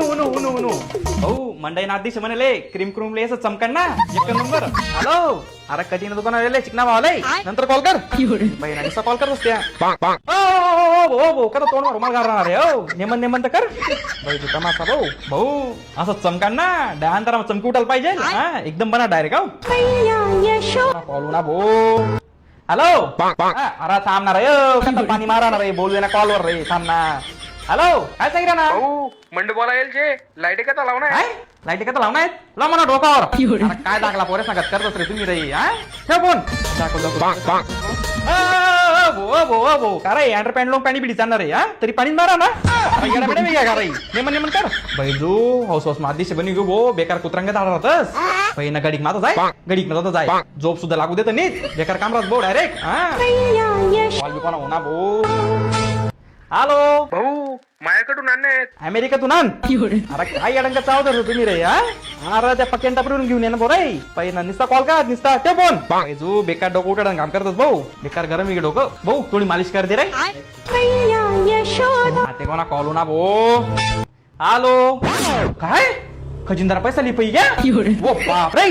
उनु भाऊ मंडई ना दिश म्हणले क्रीम क्रूम ले चमकन ना एक नंबर. हॅलो अरे कधी ना दुकान आलेले चिकना भावले नंतर कॉल कर बाई ना कॉल कर बसत्या. भाऊ का तोंड रुमाल घालणार आहे हो नेमन नेमन तर कर बाई तू तमाशा भाऊ भाऊ असं चमकान ना डायंतरा चमकी उठायला पाहिजे हा एकदम बना डायरेक्ट हो कॉल ना भाऊ. हॅलो अरे थांबणार आहे पाणी मारणार आहे बोलूया ना कॉलवर रे थांब ना. हॅलो काय सांगितलं ना मंडे बोला येईल जे लाईट का लावणार काय लाईट का लावणार लाव म्हणा डोकावर. अरे काय दाखला पोरे सांगत करतोस रे तुम्ही रे हा ठेव फोन भो का रे अंडरपॅन्ट लोक पाणी बिडी चालणार रे हा तरी पाणी मारा ना वेगळा का रे नेमन नेमन कर भाई जो हाऊस हाऊस मादिश बनी गो भो बेकार कुत्रंग राहतस भाई ना गडीक माता जाय गडीक माता जाय झोप सुद्धा लागू देत नीट बेकार काम राहत भाऊ डायरेक्ट हा कॉल बी कोणा होना भाऊ. हॅलो भाऊ माझ्याकडून आणण्यात अमेरिकेतून आण अरे काय अडंग चावत तुम्ही रे हा अरे त्या पक्क्यान टापरून घेऊन ये ना बोराई पहिला निस्ता कॉल का निस्ता ते फोन जो बेकार डोकं उठाडून काम करतात भाऊ बेकार गरम आहे डोकं भाऊ थोडी मालिश कर दे रे ते कोणा कॉल हो ना भाऊ. हॅलो काय खजिनदार पैसा लिपई घ्या ओ बाप रे